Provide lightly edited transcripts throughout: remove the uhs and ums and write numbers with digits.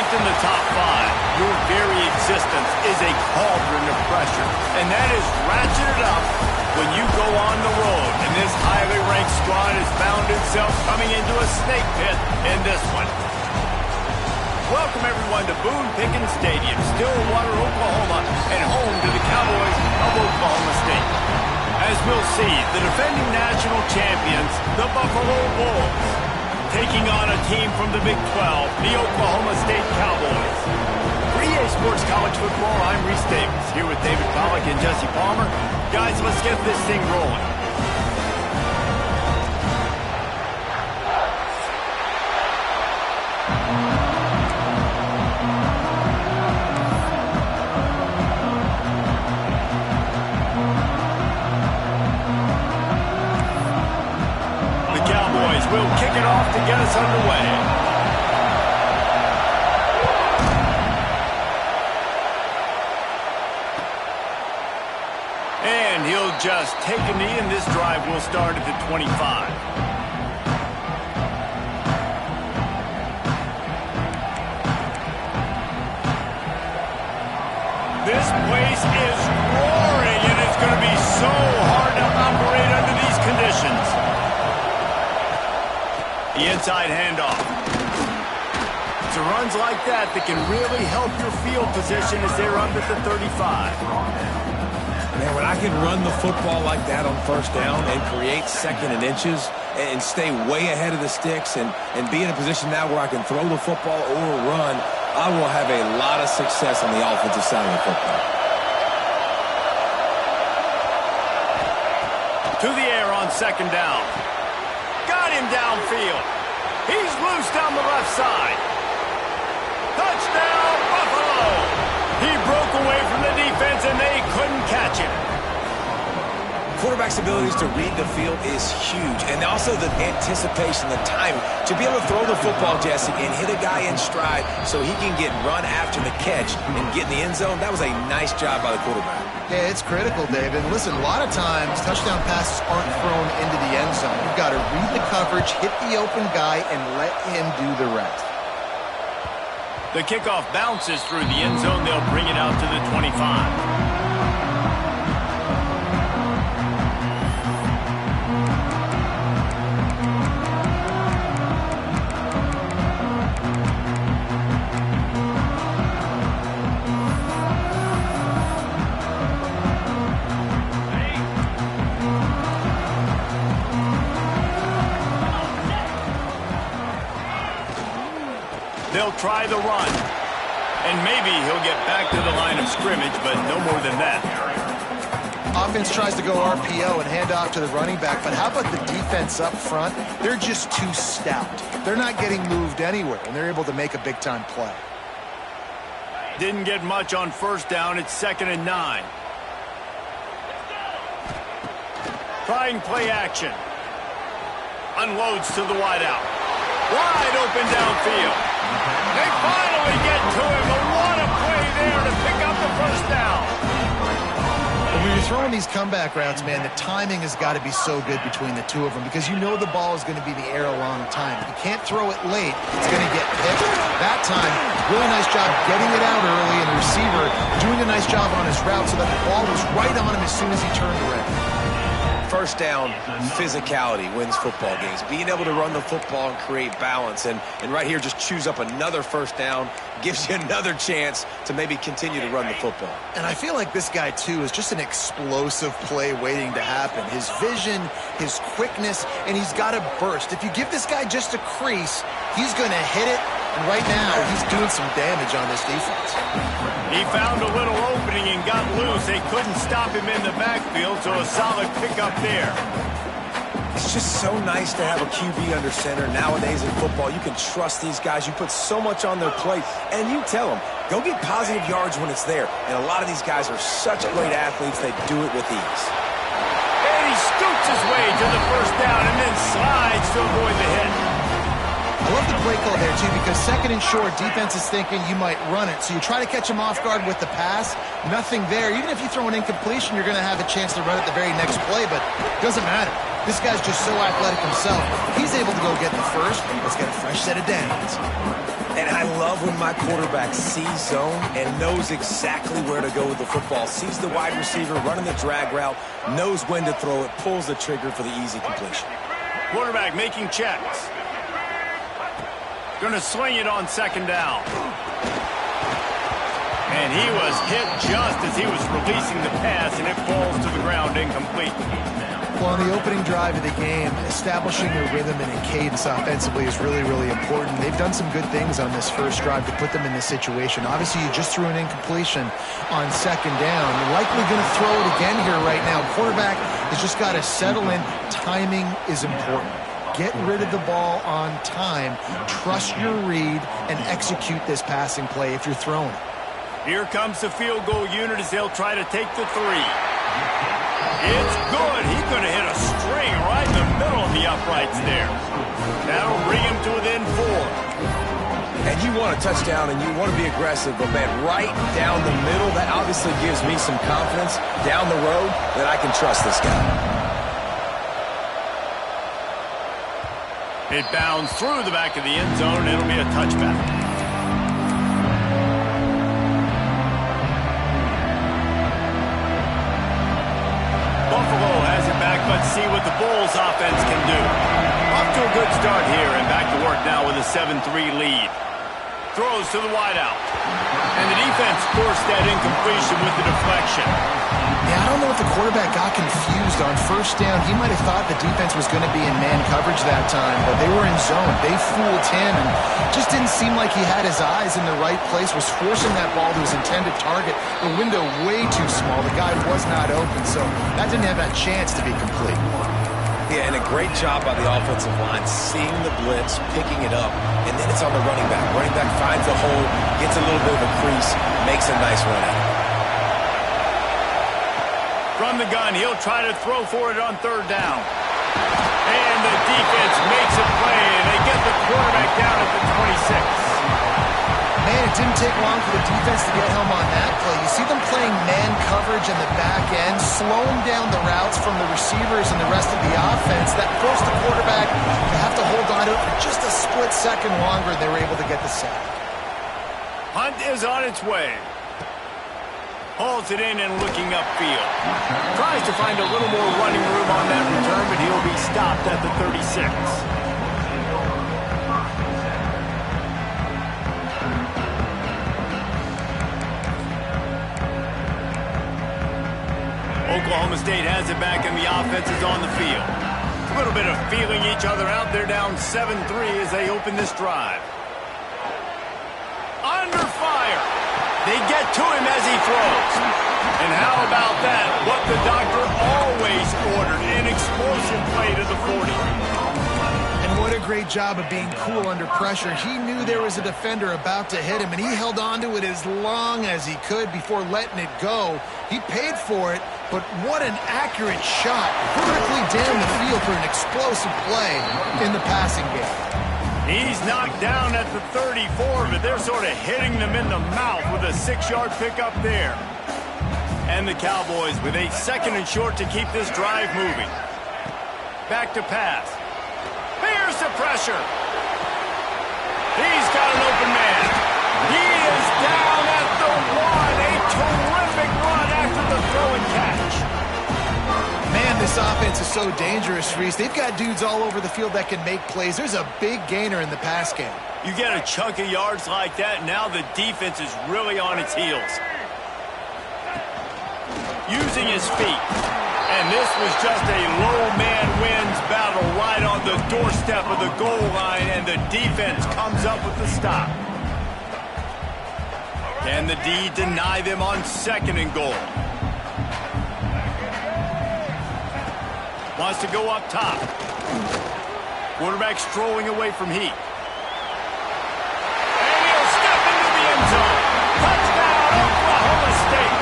ranked in the top 5, your very existence is a cauldron of pressure. And that is ratcheted up when you go on the road. And this highly ranked squad has found itself coming into a snake pit in this one. Welcome everyone to Boone Pickens Stadium, Stillwater, Oklahoma, and home to the Cowboys of Oklahoma State. As we'll see, the defending national champions, the Buffalo Bulls, taking on a team from the Big 12, the Oklahoma State Cowboys. For EA Sports College Football, I'm Reese Davis, here with David Pollack and Jesse Palmer. Guys, let's get this thing rolling. We'll kick it off to get us underway. And he'll just take a knee, and this drive will start at the 25. This place is roaring, and it's going to be so hard to operate under these conditions. The inside handoff. It's runs like that can really help your field position as they're up at the 35. Man, when I can run the football like that on first down and create second and inches and stay way ahead of the sticks and be in a position now where I can throw the football or run, I will have a lot of success on the offensive side of the football. To the air on second down. Got him downfield. He's loose down the left side. Touchdown, Buffalo! He broke away from the defense, and they couldn't catch him. Quarterback's abilities to read the field is huge, and also the anticipation, the timing. To be able to throw the football, Jesse, and hit a guy in stride so he can get run after the catch and get in the end zone, that was a nice job by the quarterback. Yeah, it's critical, David. Listen, a lot of times touchdown passes aren't thrown into the end zone. You've got to read the coverage, hit the open guy, and let him do the rest. The kickoff bounces through the end zone. They'll bring it out to the 25. They'll try the run, and maybe he'll get back to the line of scrimmage, but no more than that. Offense tries to go RPO and hand off to the running back, but how about the defense up front? They're just too stout. They're not getting moved anywhere, and they're able to make a big-time play. Didn't get much on first down. It's 2nd and 9. Trying play action. Unloads to the wideout. Wide open downfield. They finally get to him, but what a play there to pick up the first down. When you're throwing these comeback routes, man, the timing has got to be so good between the two of them because you know the ball is going to be in the air a long time. If you can't throw it late, it's going to get picked. That time, really nice job getting it out early, and the receiver doing a nice job on his route so that the ball was right on him as soon as he turned around. First down, physicality wins football games. Being able to run the football and create balance. And right here, just choose up another first down, gives you another chance to maybe continue to run the football. And I feel like this guy, too, is just an explosive play waiting to happen. His vision, his quickness, and he's got a burst. If you give this guy just a crease, he's going to hit it. And right now, he's doing some damage on this defense. He found a little opening and got loose. They couldn't stop him in the backfield, so a solid pickup there. It's just so nice to have a QB under center. Nowadays in football, you can trust these guys. You put so much on their plate, and you tell them, go get positive yards when it's there. And a lot of these guys are such great athletes, they do it with ease. And he scoots his way to the first down and then slides to avoid the hit. I love the play call there, too, because 2nd and short, defense is thinking you might run it. So you try to catch him off guard with the pass, nothing there. Even if you throw an incompletion, you're going to have a chance to run it the very next play, but it doesn't matter. This guy's just so athletic himself. He's able to go get the first. Let's get a fresh set of downs. And I love when my quarterback sees zone and knows exactly where to go with the football. Sees the wide receiver running the drag route, knows when to throw it, pulls the trigger for the easy completion. Quarterback making checks. Going to swing it on second down. And he was hit just as he was releasing the pass, and it falls to the ground incomplete. Well, on the opening drive of the game, establishing a rhythm and a cadence offensively is really, really important. They've done some good things on this first drive to put them in this situation. Obviously, you just threw an incompletion on second down. You're likely going to throw it again here right now. Quarterback has just got to settle in. Timing is important. Get rid of the ball on time. Trust your read and execute this passing play if you're throwing it. Here comes the field goal unit as they'll try to take the three. It's good. He's going to hit a string right in the middle of the uprights there. That'll bring him to within 4. And you want a touchdown and you want to be aggressive, but man, right down the middle, that obviously gives me some confidence down the road that I can trust this guy. It bounds through the back of the end zone. It'll be a touchback. Buffalo has it back. Let's see what the Bulls offense can do. Off to a good start here and back to work now with a 7-3 lead. Throws to the wideout. And the defense forced that incompletion with the deflection. Yeah, I don't know if the quarterback got confused on first down. He might have thought the defense was going to be in man coverage that time, but they were in zone. They fooled him and just didn't seem like he had his eyes in the right place, was forcing that ball to his intended target. The window way too small. The guy was not open, so that didn't have that chance to be complete. Yeah, and a great job by the offensive line, seeing the blitz, picking it up, and then it's on the running back. Running back finds a hole, gets a little bit of a crease, makes a nice run at it. From the gun, he'll try to throw for it on third down. And the defense makes a play, and they get the quarterback down at the 26. Man, it didn't take long for the defense to get home on that play. You see them playing man coverage in the back end, slowing down the routes from the receivers and the rest of the offense. That forced the quarterback to have to hold on to it for just a split second longer, and they were able to get the sack. Hunt is on its way. Hauls it in and looking upfield. Tries to find a little more running room on that return, but he'll be stopped at the 36. Oklahoma State has it back and the offense is on the field. A little bit of feeling each other out. They're down 7-3 as they open this drive. Under fire. They get to him as he throws. And how about that? What the doctor always ordered, an explosive play to the 40. And what a great job of being cool under pressure. He knew there was a defender about to hit him, and he held on to it as long as he could before letting it go. He paid for it, but what an accurate shot vertically down the field for an explosive play in the passing game. He's knocked down at the 34, but they're sort of hitting them in the mouth with a 6-yard pickup there. And the Cowboys with a second and short to keep this drive moving. Back to pass. Here's the pressure. He's got an open man. He is down at the 1. A terrific run after the throw and catch. Man, this offense is so dangerous, Reese. They've got dudes all over the field that can make plays. There's a big gainer in the pass game. You get a chunk of yards like that, now the defense is really on its heels. Using his feet. And this was just a low man wins battle right on the doorstep of the goal line, and the defense comes up with the stop. Can the D deny them on second and goal? Wants to go up top. Quarterback strolling away from Heat. And he'll step into the end zone. Touchdown, Oklahoma State.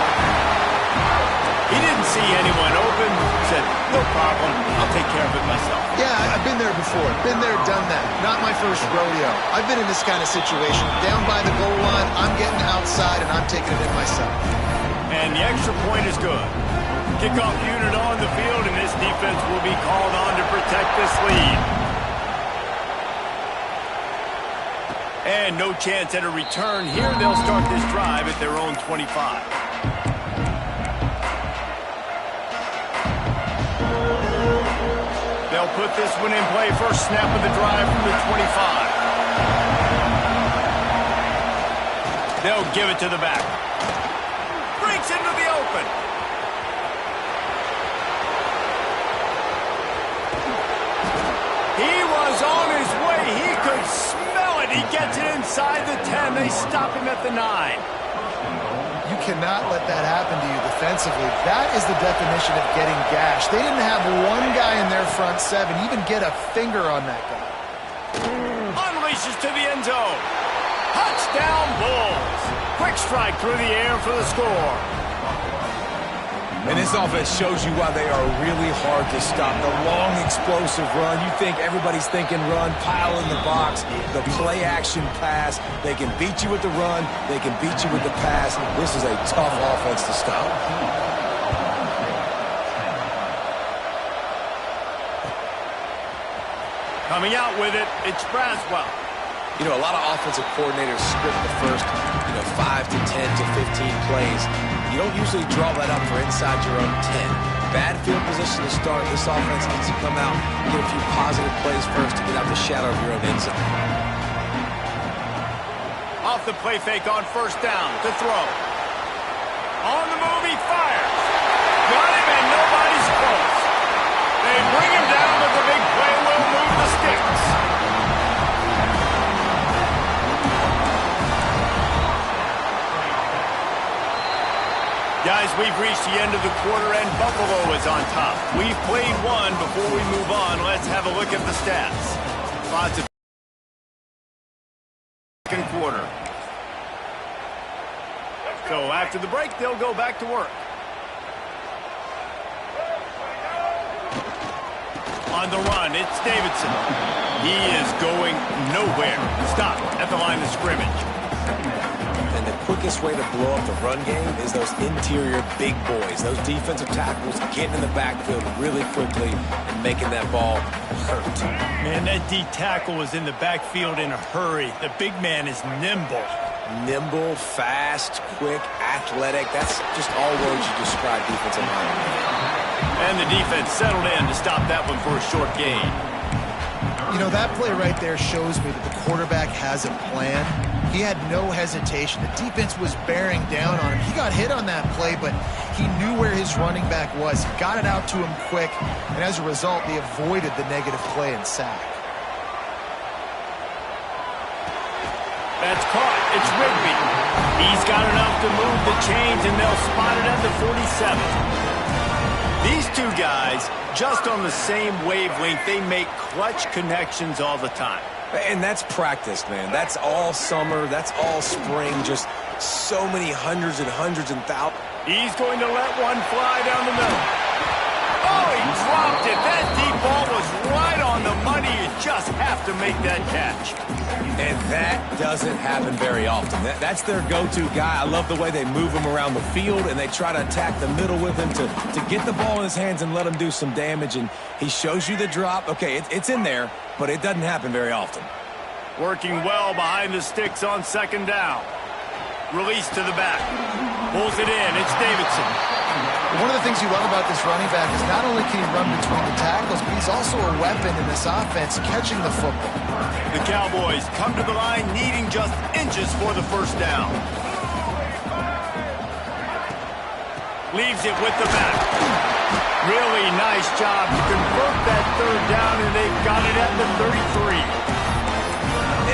He didn't see anyone open. Said, no problem. I'll take care of it myself. Yeah, I've been there before. Been there, done that. Not my first rodeo. I've been in this kind of situation. Down by the goal line, I'm getting outside, and I'm taking it in myself. And the extra point is good. Kickoff unit on the field, and this defense will be called on to protect this lead. And no chance at a return here. They'll start this drive at their own 25. They'll put this one in play. First snap of the drive from the 25. They'll give it to the back. Breaks into the open. He was on his way. He could smell it. He gets it inside the 10. They stop him at the 9. You cannot let that happen to you defensively. That is the definition of getting gashed. They didn't have one guy in their front 7 even get a finger on that guy. Unleashes to the end zone. Touchdown Bulls. Quick strike through the air for the score. And this offense shows you why they are really hard to stop. The long, explosive run. You think everybody's thinking run, pile in the box, the play-action pass. They can beat you with the run. They can beat you with the pass. This is a tough offense to stop. Coming out with it, it's Braswell. You know, a lot of offensive coordinators script the first, 5 to 10 to 15 plays. You don't usually draw that up for inside your own 10. Bad field position to start. This offense needs to come out, get a few positive plays first to get out the shadow of your own end zone. Off the play fake on first down to throw. On the move, he fires. Got him, and nobody's close. They bring him down, but the big play will move the sticks. Guys, we've reached the end of the quarter, and Buffalo is on top. We've played one. Before we move on, let's have a look at the stats. Lots of second quarter. So after the break, they'll go back to work. On the run, it's Davidson. He is going nowhere. Stop at the line of scrimmage. And the quickest way to blow up the run game is those interior big boys, those defensive tackles getting in the backfield really quickly and making that ball hurt. Man, that D tackle was in the backfield in a hurry. The big man is nimble. Nimble, fast, quick, athletic. That's just all words you describe defensive linemen. And the defense settled in to stop that one for a short gain. You know, that play right there shows me that the quarterback has a plan. He had no hesitation. The defense was bearing down on him. He got hit on that play, but he knew where his running back was. He got it out to him quick, and as a result, they avoided the negative play and sack. That's caught. It's Rigby. He's got enough to move the chains, and they'll spot it at the 47. These two guys, just on the same wavelength, they make clutch connections all the time. And that's practice, man. That's all summer. That's all spring. Just so many hundreds and thousands. He's going to let one fly down the middle. Oh, he dropped it. That deep ball was right on the money. You just have to make that catch. And that doesn't happen very often. That's their go-to guy. I love the way they move him around the field, and they try to attack the middle with him to get the ball in his hands and let him do some damage. And he shows you the drop. Okay, it's in there, but it doesn't happen very often. Working well behind the sticks on second down. Release to the back. Pulls it in. It's Davidson. One of the things you love about this running back is not only can he run between the tackles, but he's also a weapon in this offense catching the football. The Cowboys come to the line needing just inches for the first down. Leaves it with the back. Really nice job to convert that third down, and they've got it at the 33.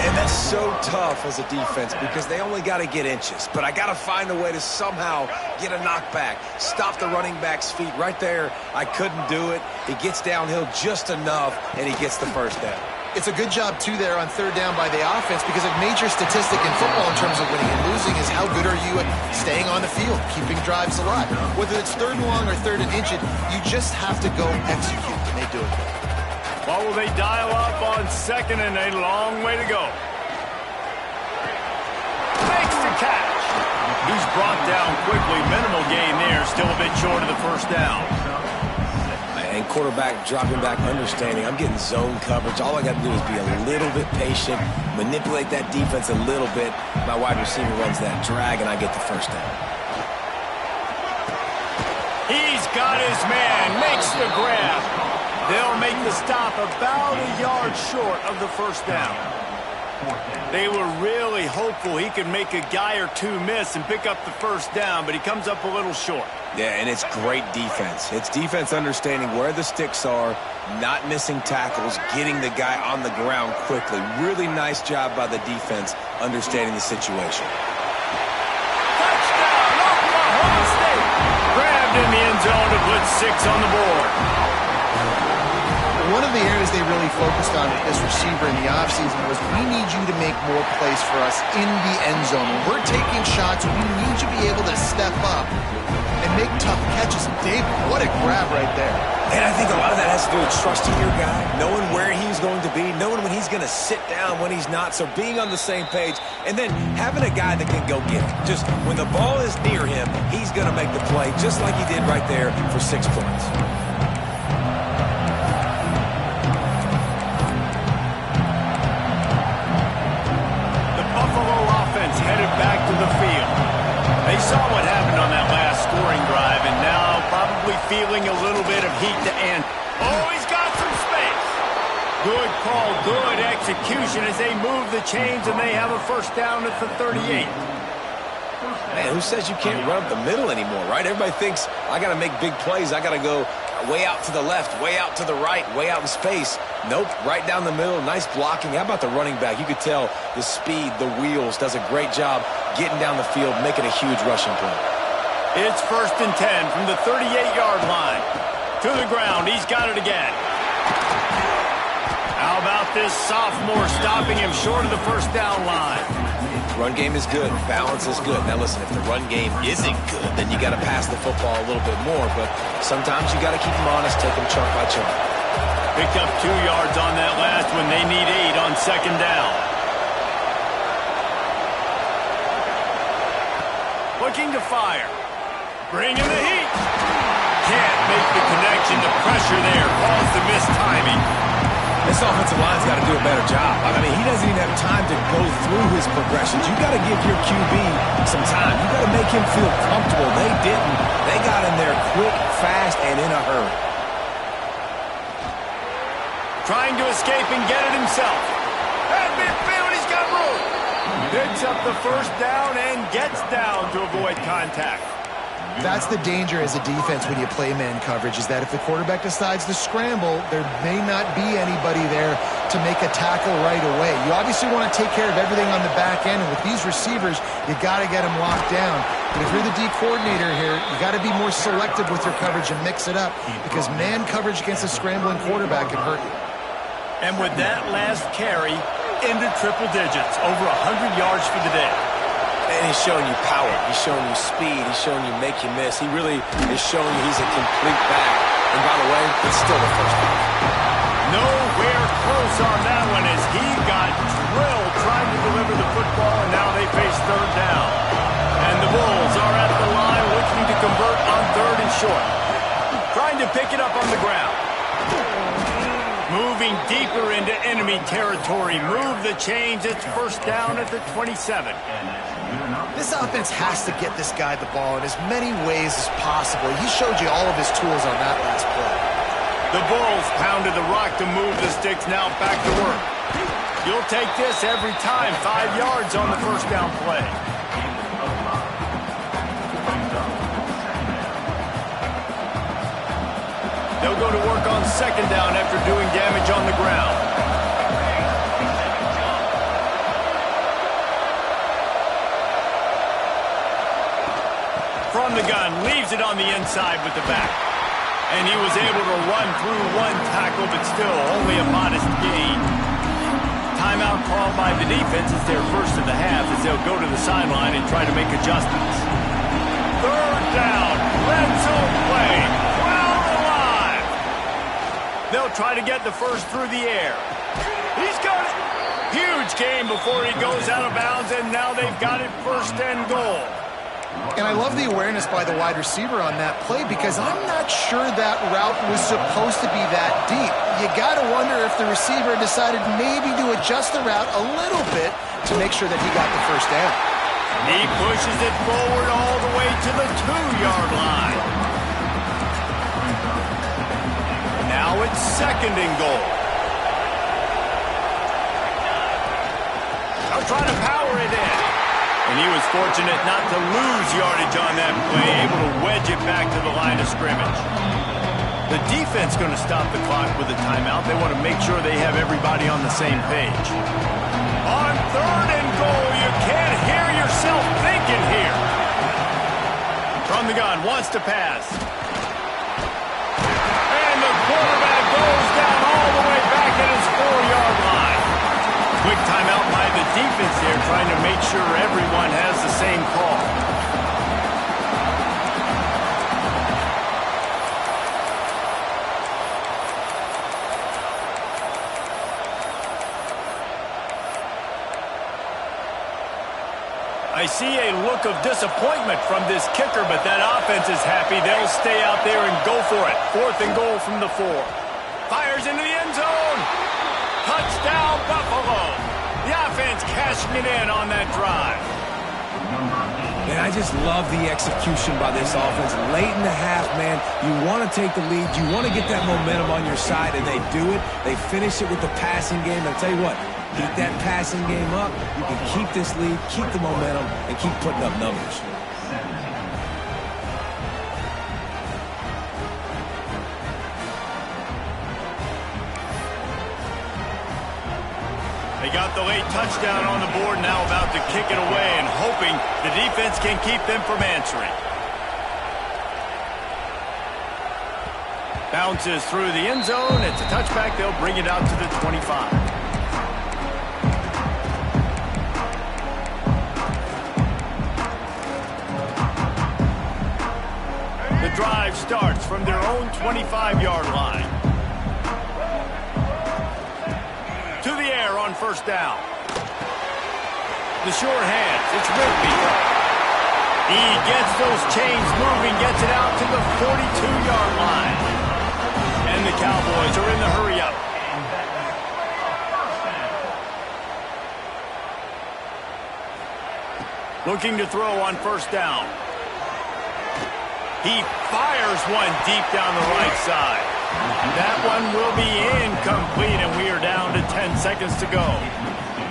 And that's so tough as a defense because they only got to get inches. But I got to find a way to somehow get a knockback, stop the running back's feet right there. I couldn't do it. He gets downhill just enough, and he gets the first down. It's a good job, too, there on third down by the offense because a major statistic in football in terms of winning and losing is how good are you at staying on the field, keeping drives alive. Whether it's third and long or third and inches, you just have to go execute, and they do it. What will they dial up on second and a long way to go? Makes the catch. He's brought down quickly. Minimal gain there. Still a bit short of the first down. And quarterback dropping back, understanding I'm getting zone coverage. All I got to do is be a little bit patient, manipulate that defense a little bit. My wide receiver runs that drag, and I get the first down. He's got his man, makes the grab. They'll make the stop about a yard short of the first down. They were really hopeful he could make a guy or two miss and pick up the first down, but he comes up a little short. Yeah, and it's great defense. It's defense understanding where the sticks are, not missing tackles, getting the guy on the ground quickly. Really nice job by the defense understanding the situation. Touchdown, Oklahoma State! Grabbed in the end zone to put 6 on the board. One of the areas they really focused on with this receiver in the offseason was we need you to make more plays for us in the end zone. When we're taking shots, we need you to be able to step up and make tough catches. Dave, what a grab right there. And I think a lot of that has to do with trusting your guy, knowing where he's going to be, knowing when he's going to sit down, when he's not, so being on the same page, and then having a guy that can go get it. Just when the ball is near him, he's going to make the play, just like he did right there for 6 points. Headed back to the field. They saw what happened on that last scoring drive, and now probably feeling a little bit of heat to end. Oh, he's got some space. Good call, good execution as they move the chains, and they have a first down at the 38. Man, who says you can't run up the middle anymore, right? Everybody thinks, I got to make big plays. I got to go way out to the left, way out to the right, way out in space. Nope, right down the middle, nice blocking. How about the running back? You could tell the speed, the wheels, does a great job getting down the field, making a huge rushing play. It's 1st and 10 from the 38-yard line. To the ground, he's got it again. How about this sophomore stopping him short of the first down line? Run game is good. Balance is good. Now listen, if the run game isn't good, then you got to pass the football a little bit more. But sometimes you got to keep them honest, take them chunk by chunk. Picked up 2 yards on that last one. They need 8 on 2nd down. Looking to fire. Bringing the heat. Can't make the connection. The pressure there caused the missed timing. This offensive line's got to do a better job. I mean, he doesn't even have time to go through his progressions. You got to give your QB some time. You got to make him feel comfortable. They didn't. They got in there quick, fast, and in a hurry. Trying to escape and get it himself. At midfield, he's got room. Picks up the first down and gets down to avoid contact. That's the danger as a defense when you play man coverage, is that if the quarterback decides to scramble, there may not be anybody there to make a tackle right away. You obviously want to take care of everything on the back end, and with these receivers, you got to get them locked down. But if you're the D coordinator here, you got to be more selective with your coverage and mix it up, because man coverage against a scrambling quarterback can hurt you. And with that last carry, into triple digits, over 100 yards for the day. And he's showing you power. He's showing you speed. He's showing you make you miss. He really is showing you he's a complete back. And by the way, it's still the first down. Nowhere close on that one as he got drilled trying to deliver the football, and now they face 3rd down. And the Bulls are at the line looking to convert on 3rd and short. Trying to pick it up on the ground. Moving deeper into enemy territory. Move the chains. It's first down at the 27. This offense has to get this guy the ball in as many ways as possible. He showed you all of his tools on that last play. The Bulls pounded the rock to move the sticks. Now back to work. You'll take this every time. 5 yards on the first down play. They'll go to work on 2nd down after doing damage on the ground. From the gun, leaves it on the inside with the back. And he was able to run through 1 tackle, but still only a modest gain. Timeout called by the defense is their first of the half as they'll go to the sideline and try to make adjustments. 3rd down, red zone play. Crowd alive. They'll try to get the first through the air. He's got it. Huge gain before he goes out of bounds, and now they've got it 1st and goal. And I love the awareness by the wide receiver on that play because I'm not sure that route was supposed to be that deep. You got to wonder if the receiver decided maybe to adjust the route a little bit to make sure that he got the first down. He pushes it forward all the way to the 2-yard line. Now it's 2nd and goal. They'll try to power it in. And he was fortunate not to lose yardage on that play, able to wedge it back to the line of scrimmage. The defense going to stop the clock with a timeout. They want to make sure they have everybody on the same page. On 3rd and goal, you can't hear yourself thinking here. From the gun, wants to pass. And the quarterback goes down all the way back at his 4-yard line. Quick timeout by the defense there, trying to make sure everyone has the same call. I see a look of disappointment from this kicker, but that offense is happy. They'll stay out there and go for it. 4th and goal from the 4. Fires into the end zone. Touchdown, Buffalo. The offense cashing it in on that drive. Man, I just love the execution by this offense. Late in the half, man, you want to take the lead. You want to get that momentum on your side, and they do it. They finish it with the passing game. I'll tell you what, keep that passing game up. You can keep this lead, keep the momentum, and keep putting up numbers. They got the late touchdown on the board, now about to kick it away and hoping the defense can keep them from answering. Bounces through the end zone. It's a touchback. They'll bring it out to the 25. The drive starts from their own 25-yard line. To the air on 1st down. The short hands. It's Rigby. He gets those chains moving, gets it out to the 42-yard line. And the Cowboys are in the hurry-up. Looking to throw on 1st down. He fires one deep down the right side. That one will be incomplete, and we are down to 10 seconds to go.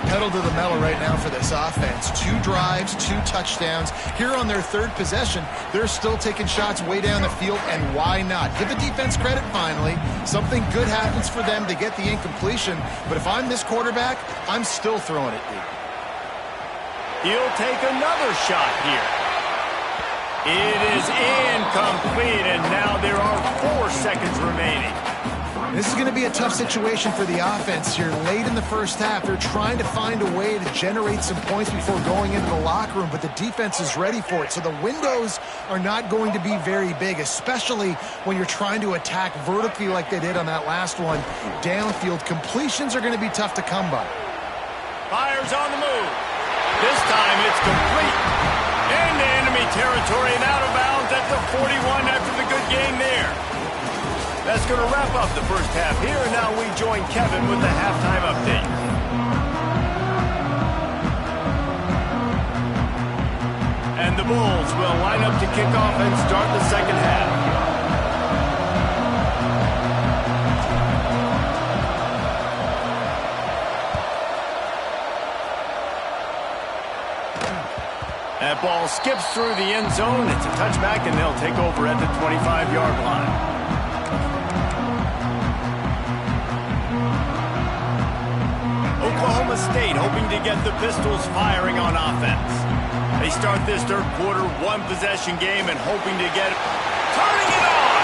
Pedal to the metal right now for this offense. 2 drives, 2 touchdowns. Here on their 3rd possession, they're still taking shots way down the field, and why not? Give the defense credit finally. Something good happens for them to get the incompletion, but if I'm this quarterback, I'm still throwing it deep. He'll take another shot here. It is incomplete, and now there are 4 seconds remaining. This is going to be a tough situation for the offense here. Late in the first half, they're trying to find a way to generate some points before going into the locker room, but the defense is ready for it. So the windows are not going to be very big, especially when you're trying to attack vertically like they did on that last one. Downfield completions are going to be tough to come by. Fires on the move. This time it's complete. Into enemy territory and out of bounds at the 41 after the good game there. That's going to wrap up the first half here, and now we join Kevin with the halftime update. And the Bulls will line up to kick off and start the second half. That ball skips through the end zone. It's a touchback, and they'll take over at the 25-yard line. Oklahoma State hoping to get the Pistols firing on offense. They start this third quarter, 1-possession game, and hoping to get turning it on.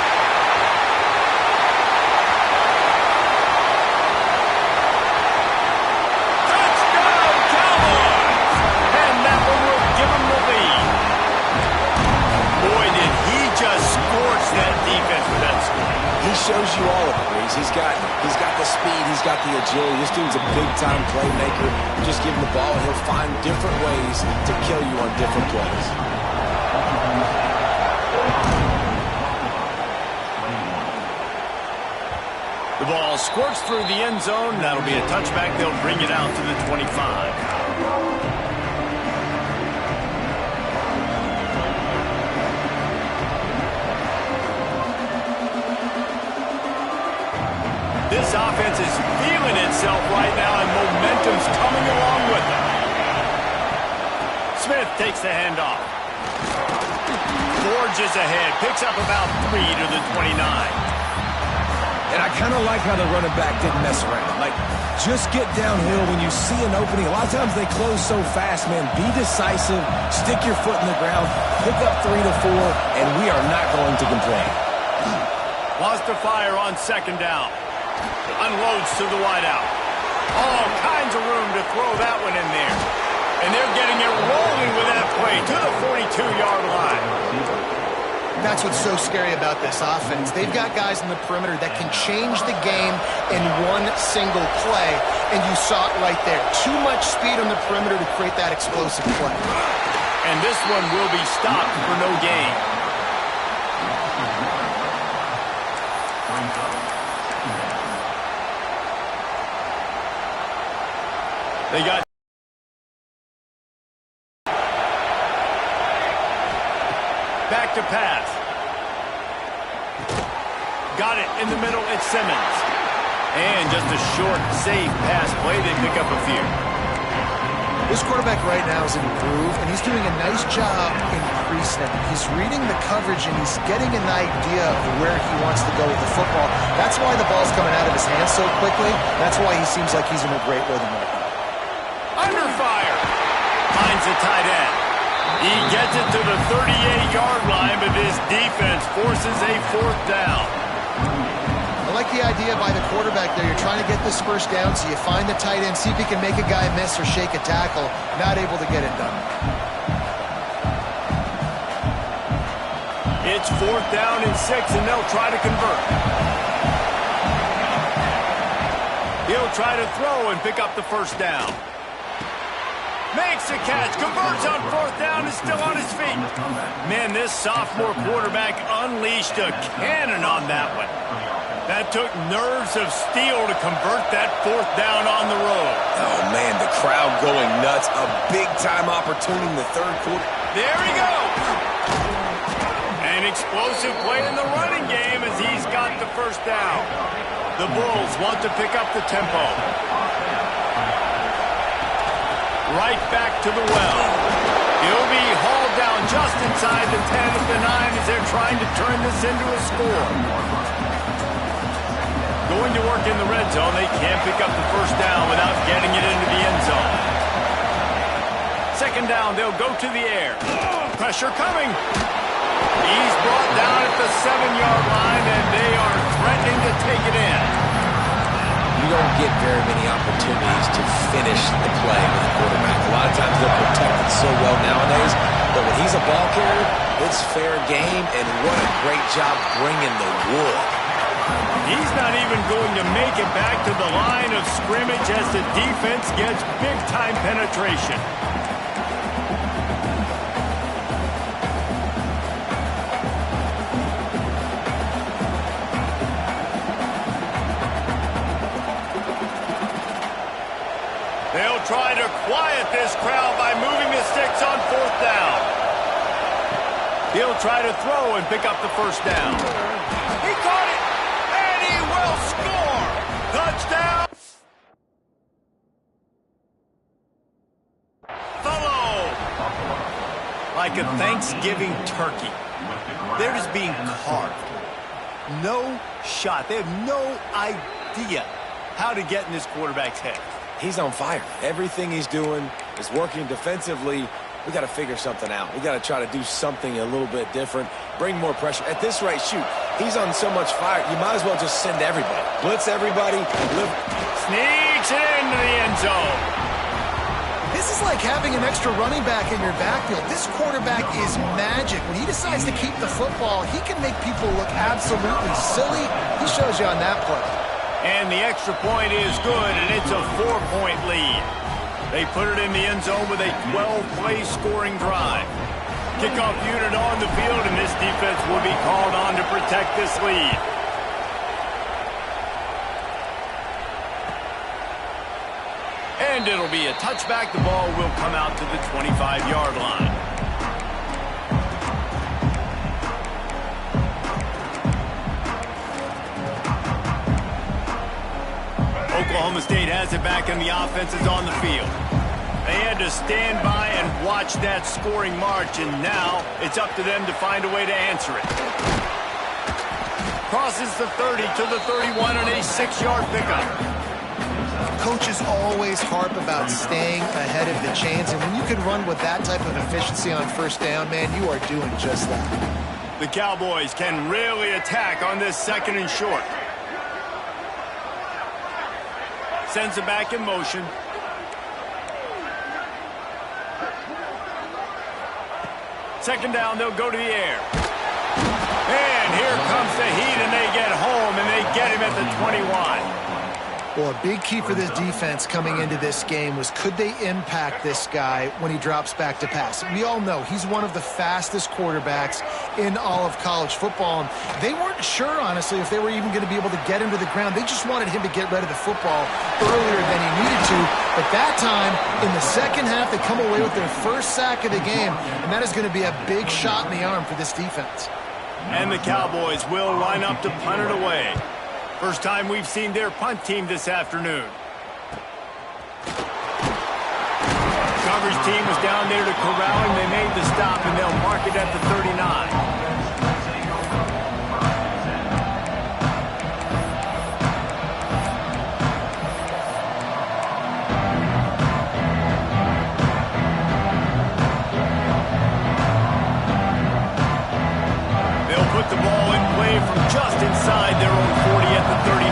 Touchdown, Cowboys! And that one will give them the lead. Boy, did he just scorch that defense with that score. He shows you all of it, Reese. He's got the speed, he's got the agility. This dude's a big-time playmaker. Just give him the ball, and he'll find different ways to kill you on different plays. The ball squirts through the end zone. That'll be a touchback. They'll bring it out to the 25. This offense is feeling itself right now, and momentum's coming along with them. Smith takes the handoff. Forges ahead. Picks up about 3 to the 29. And I kind of like how the running back didn't mess around. Like, just get downhill when you see an opening. A lot of times they close so fast, man. Be decisive. Stick your foot in the ground. Pick up 3 to 4, and we are not going to complain. Lost to fire on second down. Unloads to the wideout. All kinds of room to throw that one in there. And they're getting it rolling with that play to the 42-yard line. That's what's so scary about this offense. They've got guys in the perimeter that can change the game in one single play, and you saw it right there. Too much speed on the perimeter to create that explosive play. And this one will be stopped for no gain. They got back to pass. Got it in the middle. It's Simmons. And just a short, safe pass play. They pick up a few. This quarterback right now is in a groove, and he's doing a nice job increasing it. He's reading the coverage, and he's getting an idea of where he wants to go with the football. That's why the ball's coming out of his hands so quickly. That's why he seems like he's in a great rhythm right now. Under fire. Finds the tight end. He gets it to the 38-yard line, but this defense forces a fourth down. I like the idea by the quarterback there. You're trying to get this first down, so you find the tight end, see if he can make a guy miss or shake a tackle. Not able to get it done. It's fourth down and 6, and they'll try to convert. He'll try to throw and pick up the first down. Makes a catch, converts on fourth down, is still on his feet. Man, this sophomore quarterback unleashed a cannon on that one. That took nerves of steel to convert that fourth down on the road. Oh, man, the crowd going nuts. A big-time opportunity in the third quarter. There he goes. An explosive play in the running game as he's got the first down. The Bulls want to pick up the tempo. Right back to the well. He'll be hauled down just inside the 10 of the 9 as they're trying to turn this into a score. Going to work in the red zone. They can't pick up the first down without getting it into the end zone. Second down, they'll go to the air. Pressure coming. He's brought down at the 7-yard line, and they are threatening to take it in. You don't get very many opportunities to finish the play with a quarterback. A lot of times they're protected so well nowadays, but when he's a ball carrier, it's fair game, and what a great job bringing the wood. He's not even going to make it back to the line of scrimmage as the defense gets big-time penetration. They'll try to quiet this crowd by moving the sticks on fourth down. He'll try to throw and pick up the first down. He caught it, and he will score. Touchdown. Buffalo. Like a Thanksgiving turkey. They're just being carved. No shot. They have no idea how to get in this quarterback's head. He's on fire. Everything he's doing is working defensively. We got to figure something out. We got to try to do something a little bit different, bring more pressure. At this rate, shoot, he's on so much fire, you might as well just send everybody. Blitz everybody. Sneaks it into the end zone. This is like having an extra running back in your backfield. This quarterback is magic. When he decides to keep the football, he can make people look absolutely silly. He shows you on that play. And the extra point is good, and it's a 4-point lead. They put it in the end zone with a 12-play scoring drive. Kickoff unit on the field, and this defense will be called on to protect this lead. And it'll be a touchback. The ball will come out to the 25-yard line. Oklahoma State has it back, and the offense is on the field. They had to stand by and watch that scoring march, and now it's up to them to find a way to answer it. Crosses the 30 to the 31 on a 6-yard pickup. Coaches always harp about staying ahead of the chains, and when you can run with that type of efficiency on first down, man, you are doing just that. The Cowboys can really attack on this 2nd and short. Sends it back in motion. Second down, they'll go to the air. And here comes the heat, and they get home, and they get him at the 21. Well, a big key for this defense coming into this game was, could they impact this guy when he drops back to pass? We all know he's one of the fastest quarterbacks in all of college football. And they weren't sure, honestly, if they were even going to be able to get him to the ground. They just wanted him to get rid of the football earlier than he needed to. But that time, in the second half, they come away with their first sack of the game, and that is going to be a big shot in the arm for this defense. And the Cowboys will line up to punt it away. First time we've seen their punt team this afternoon. Coverage team was down there to corral him. They made the stop, and they'll mark it at the 39. Put the ball in play from just inside their own 40 at the 39.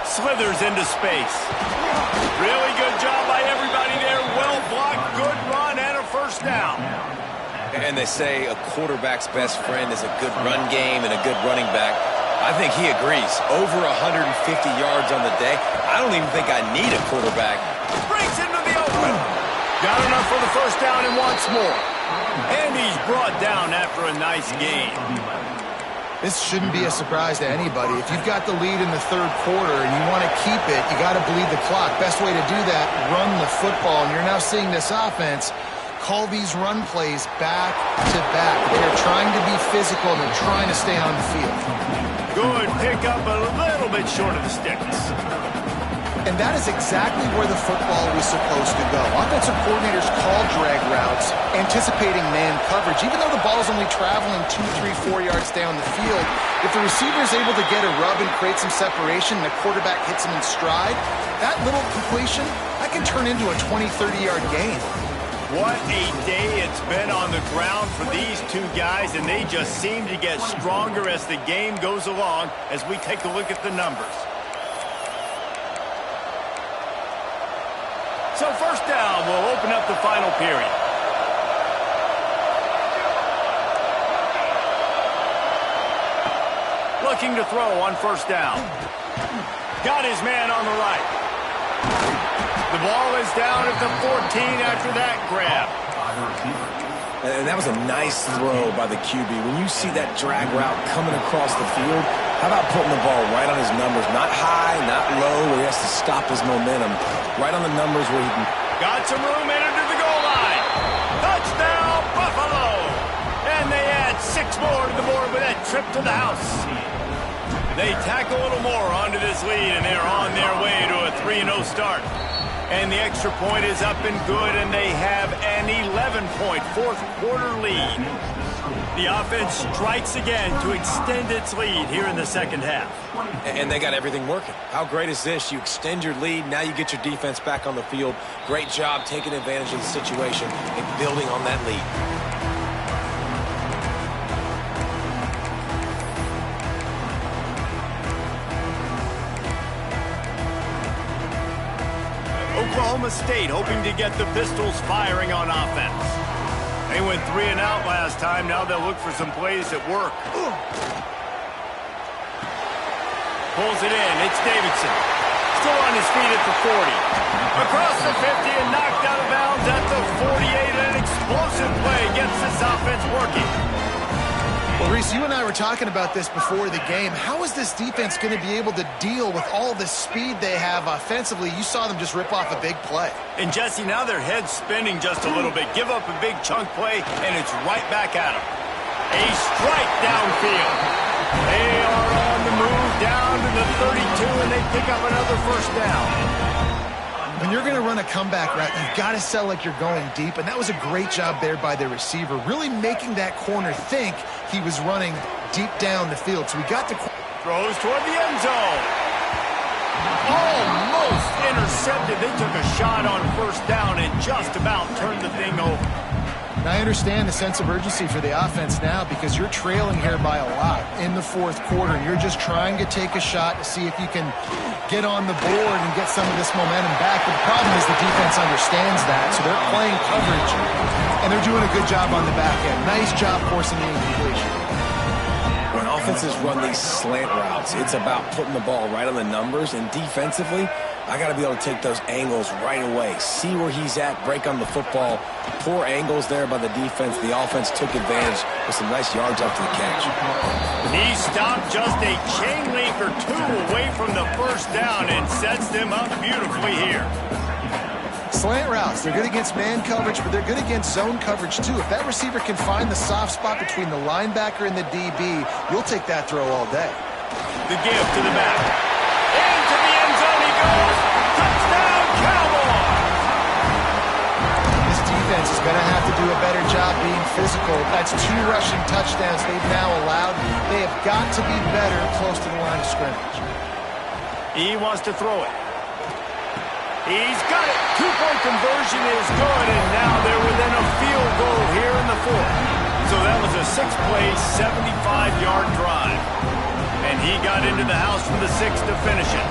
Slithers into space. Really good job by everybody there. Well blocked, good run, and a first down. And they say a quarterback's best friend is a good run game and a good running back. I think he agrees. Over 150 yards on the day. I don't even think I need a quarterback. Breaks into the open. Got enough for the first down and wants more. And he's brought down after a nice game. This shouldn't be a surprise to anybody. If you've got the lead in the third quarter and you want to keep it, you got to bleed the clock. Best way to do that, run the football. And you're now seeing this offense call these run plays back to back. They're trying to be physical and they're trying to stay on the field. Good pickup, a little bit short of the sticks. And that is exactly where the football was supposed to go. Offensive coordinators call drag routes, anticipating man coverage. Even though the ball is only traveling 2, 3, 4 yards down the field, if the receiver is able to get a rub and create some separation and the quarterback hits him in stride, that little completion, that can turn into a 20, 30-yard gain. What a day it's been on the ground for these two guys, and they just seem to get stronger as the game goes along as we take a look at the numbers. So first down will open up the final period. Looking to throw on first down. Got his man on the right. The ball is down at the 14 after that grab. And that was a nice throw by the QB. When you see that drag route coming across the field, how about putting the ball right on his numbers? Not high, not low, where he has to stop his momentum. Right on the numbers where he can... Got some room in to the goal line. Touchdown, Buffalo! And they add 6 more to the board with that trip to the house. They tack a little more onto this lead, and they're on their way to a 3-0 start. And the extra point is up and good, and they have an 11-point fourth-quarter lead. The offense strikes again to extend its lead here in the second half. And they got everything working. How great is this? You extend your lead, now you get your defense back on the field. Great job taking advantage of the situation and building on that lead. Oklahoma State hoping to get the Pistols firing on offense. They went 3 and out last time. Now they'll look for some plays that work. Pulls it in. It's Davidson. Still on his feet at the 40. Across the 50 and knocked out of bounds at the Well, Reese, you and I were talking about this before the game. How is this defense going to be able to deal with all the speed they have offensively? You saw them just rip off a big play. And, Jesse, now their head's spinning just a little bit. Give up a big chunk play, and it's right back at them. A strike downfield. They are on the move down to the 32, and they pick up another first down. When you're going to run a comeback route, you've got to sell like you're going deep, and that was a great job there by the receiver, really making that corner think he was running deep down the field. So we got the throws toward the end zone. Almost intercepted. They took a shot on first down and just about turned the thing over. And I understand the sense of urgency for the offense now because you're trailing here by a lot in the fourth quarter. And you're just trying to take a shot to see if you can get on the board and get some of this momentum back. But the problem is the defense understands that, so they're playing coverage, and they're doing a good job on the back end. Nice job forcing the incompletion. When offenses run these slant routes, it's about putting the ball right on the numbers, and defensively, I got to be able to take those angles right away, see where he's at, break on the football. Poor angles there by the defense. The offense took advantage with some nice yards after the catch. He stopped just a chain link or two away from the first down and sets them up beautifully here. Slant routes, they're good against man coverage, but they're good against zone coverage too. If that receiver can find the soft spot between the linebacker and the DB, you'll take that throw all day. The give to the back. Into the end zone he goes. Touchdown, Cowboys! This defense is going to have to do a better job being physical. That's 2 rushing touchdowns they've now allowed. They have got to be better close to the line of scrimmage. He wants to throw it. He's got it. 2-point conversion is good, and now they're within a field goal here in the fourth. So that was a 6-play, 75-yard drive. And he got into the house from the 6 to finish it.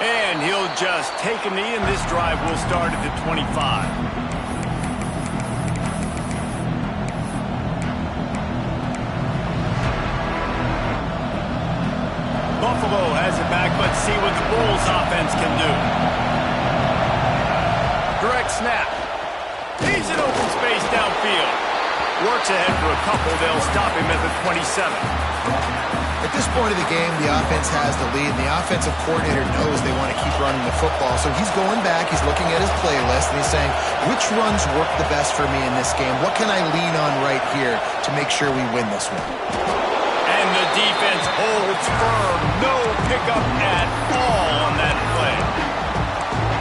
And he'll just take a knee, and this drive will start at the 25. Buffalo has it back. Let's see what the Bulls offense can do. Direct snap. He's in open space downfield. Works ahead for a couple. They'll stop him at the 27. At this point of the game, the offense has the lead, and the offensive coordinator knows they want to keep running the football. So he's going back, he's looking at his playlist, and he's saying, which runs work the best for me in this game? What can I lean on right here to make sure we win this one? And the defense holds firm. No pickup at all on that play.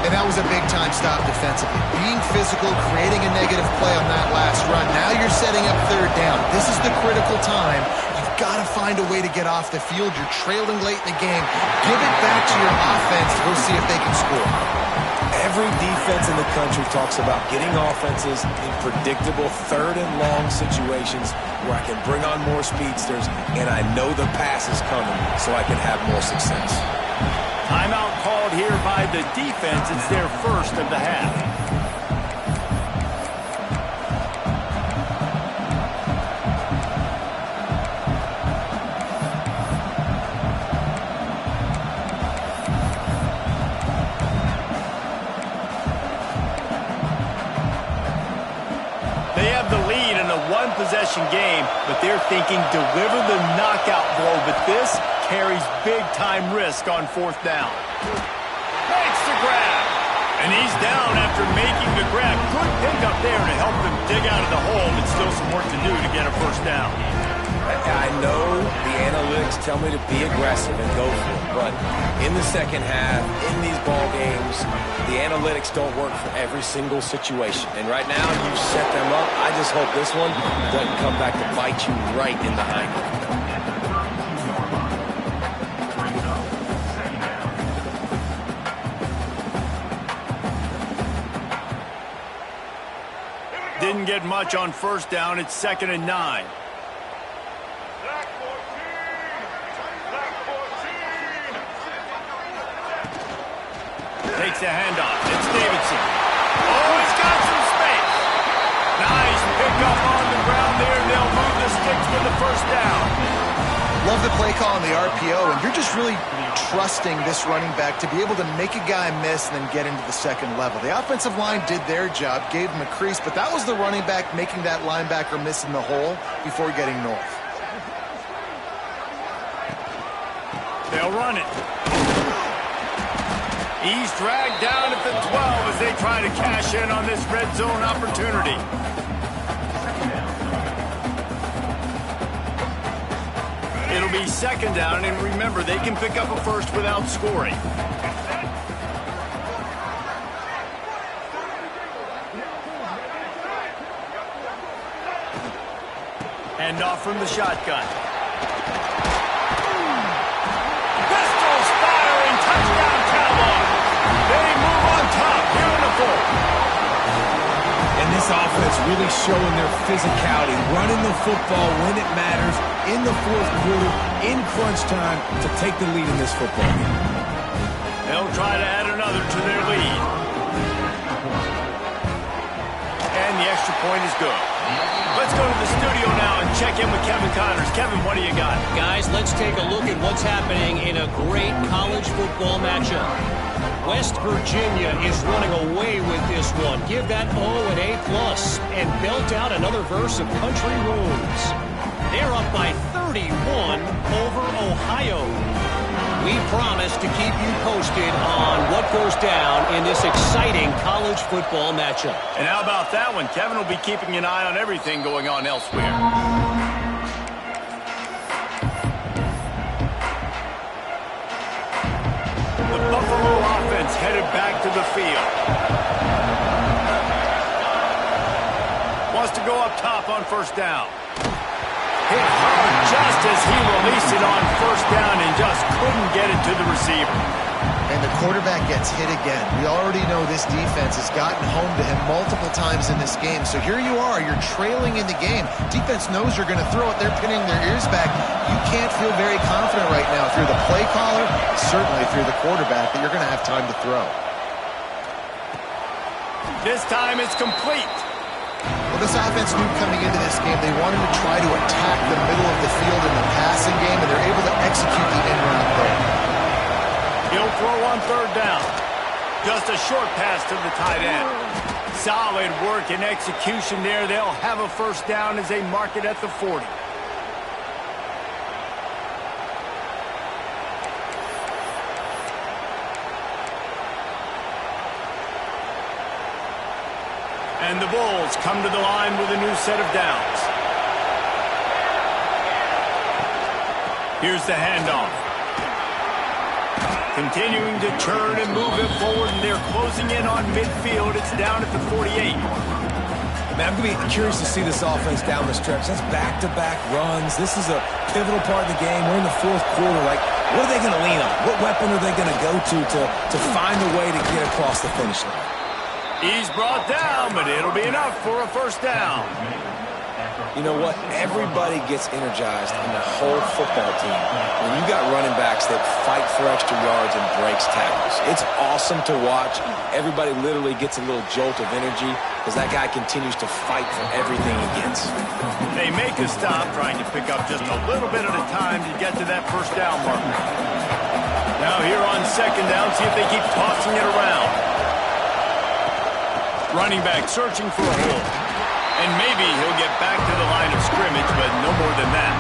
And that was a big-time stop defensively. Being physical, creating a negative play on that last run. Now you're setting up third down. This is the critical time. You've got to find a way to get off the field. You're trailing late in the game. Give it back to your offense to go see if they can score. Every defense in the country talks about getting offenses in predictable third and long situations where I can bring on more speedsters and I know the pass is coming so I can have more success. Timeout called here by the defense. It's their first of the half. One-possession game, but they're thinking deliver the knockout blow, but this carries big-time risk on fourth down. Makes the grab, and he's down after making the grab. Good pickup there to help them dig out of the hole, but still some work to do to get a first down. I know the analytics tell me to be aggressive and go for it, but in the second half, in these ball games, the analytics don't work for every single situation. And right now, you set them up. I just hope this one doesn't come back to bite you right in the hind leg. Didn't get much on first down. It's 2nd and 9. Takes a handoff. It's Davidson. Oh, he's got some space. Nice pickup on the ground there. They'll move the sticks with the first down. Love the play call on the RPO, and you're just really trusting this running back to be able to make a guy miss and then get into the second level. The offensive line did their job, gave him a crease, but that was the running back making that linebacker miss in the hole before getting north. They'll run it. He's dragged down at the 12 as they try to cash in on this red zone opportunity. It'll be second down, and remember, they can pick up a first without scoring. Hand off from the shotgun. Pistols firing, touchdown Cowboys. They move on top here in the fourth. And this offense really showing their physicality, running the football when it matters, in the fourth quarter, in crunch time, to take the lead in this football game. They'll try to add another to their lead. And the extra point is good. Let's go to the studio now and check in with Kevin Connors. Kevin, what do you got? Guys, let's take a look at what's happening in a great college football matchup. West Virginia is running away with this one. Give that O an A+, and belt out another verse of Country Roads. They're up by 31 over Ohio. We promise to keep you posted on what goes down in this exciting college football matchup. And how about that one? Kevin will be keeping an eye on everything going on elsewhere. The Buffalo offense headed back to the field. Wants to go up top on first down. Hit hard just as he released it on first down and just couldn't get it to the receiver. And the quarterback gets hit again. We already know this defense has gotten home to him multiple times in this game. So here you are, you're trailing in the game. Defense knows you're going to throw it. They're pinning their ears back. You can't feel very confident right now through the play caller, certainly through the quarterback, that you're going to have time to throw. This time it's complete. Well, this offense knew coming into this game they wanted to try to attack the middle of the field in the passing game, and they're able to execute the in-route play. He'll throw on third down. Just a short pass to the tight end. Solid work and execution there. They'll have a first down as they mark it at the 40. And the Bulls come to the line with a new set of downs. Here's the handoff. Continuing to turn and move it forward, and they're closing in on midfield. It's down at the 48. Man, I'm going to be curious to see this offense down the stretch. That's back-to-back runs. This is a pivotal part of the game. We're in the fourth quarter. Like, what are they going to lean on? What weapon are they going to go to find a way to get across the finish line? He's brought down, but it'll be enough for a first down. You know what? Everybody gets energized in the whole football team when you got running backs that fight for extra yards and breaks tackles. It's awesome to watch. Everybody literally gets a little jolt of energy because that guy continues to fight for everything he gets. They make a stop, trying to pick up just a little bit at a time to get to that first down marker. Now here on second down, see if they keep tossing it around. Running back searching for a hole. And maybe he'll get back to the line of scrimmage, but no more than that.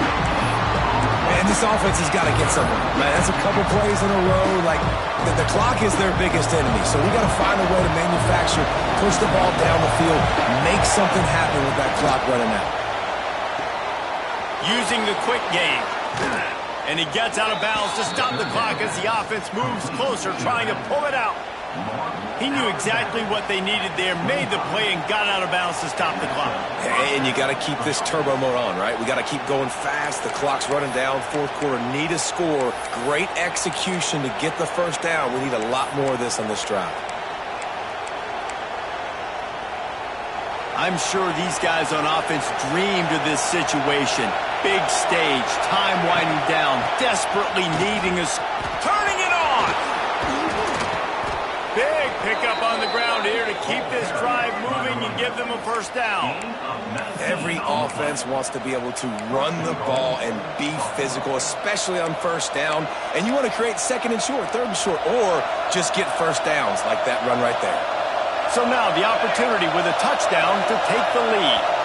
Man, this offense has got to get somewhere. Man, that's a couple plays in a row. Like, the clock is their biggest enemy. So we got to find a way to manufacture, push the ball down the field, make something happen with that clock running out. Using the quick game. And he gets out of bounds to stop the clock as the offense moves closer, trying to pull it out. He knew exactly what they needed there, made the play, and got out of bounds to stop the clock. And you got to keep this turbo mode on, right? We got to keep going fast. The clock's running down. Fourth quarter, need a score. Great execution to get the first down. We need a lot more of this on this drive. I'm sure these guys on offense dreamed of this situation. Big stage, time winding down, desperately needing us. Turning it on! Big pickup on the ground here to keep this drive moving and give them a first down. Every offense wants to be able to run the ball and be physical, especially on first down. And you want to create second and short, third and short, or just get first downs like that run right there. So now the opportunity with a touchdown to take the lead.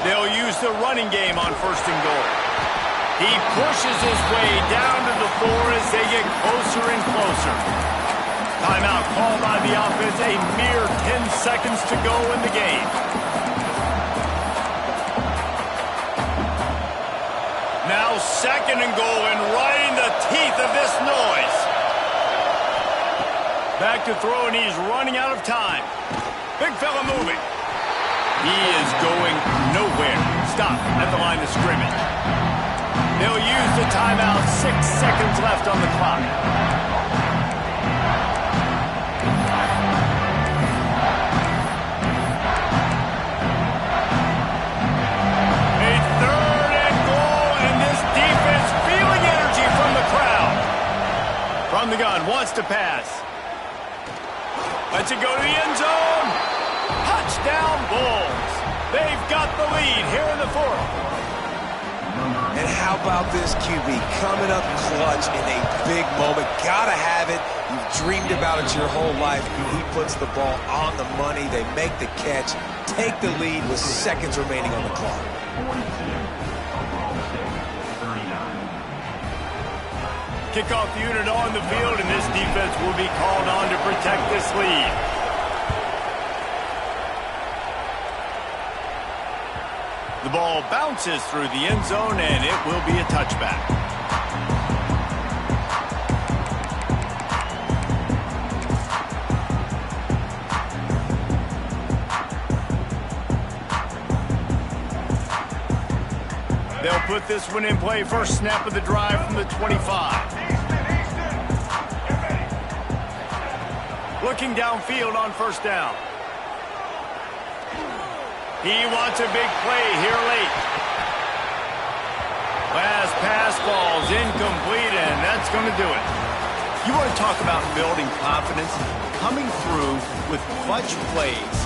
They'll use the running game on first and goal. He pushes his way down to the floor as they get closer and closer. Timeout called by the offense, a mere 10 seconds to go in the game. Now second and goal and right in the teeth of this noise. Back to throw, and he's running out of time. Big fella moving. He is going nowhere. Stop at the line of scrimmage. They'll use the timeout. 6 seconds left on the clock. A third and goal, and this defense feeling energy from the crowd. From the gun, wants to pass. Lets it go to the end zone. Touchdown Bulls. They've got the lead here in the fourth. And how about this QB coming up clutch in a big moment? Gotta have it. You've dreamed about it your whole life. He puts the ball on the money. They make the catch, take the lead with seconds remaining on the clock. Kickoff unit on the field, and this defense will be called on to protect this lead. The ball bounces through the end zone, and it will be a touchback. They'll put this one in play. First snap of the drive from the 25. Looking downfield on first down. He wants a big play here late. Last pass falls incomplete, and that's going to do it. You want to talk about building confidence? Coming through with clutch plays,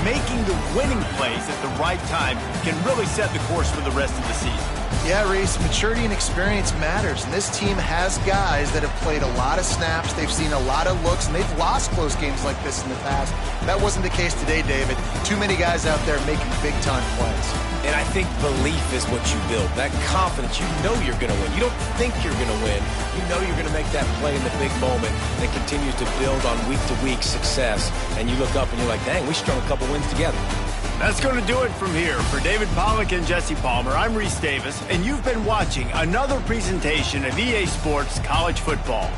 making the winning plays at the right time can really set the course for the rest of the season. Yeah, Reese, maturity and experience matters, and this team has guys that have played a lot of snaps, they've seen a lot of looks, and they've lost close games like this in the past. That wasn't the case today, David. Too many guys out there making big-time plays. And I think belief is what you build. That confidence, you know you're going to win. You don't think you're going to win. You know you're going to make that play in the big moment that continues to build on week-to-week success. And you look up and you're like, dang, we strung a couple wins together. That's going to do it from here. For David Pollack and Jesse Palmer, I'm Reese Davis, and you've been watching another presentation of EA Sports College Football.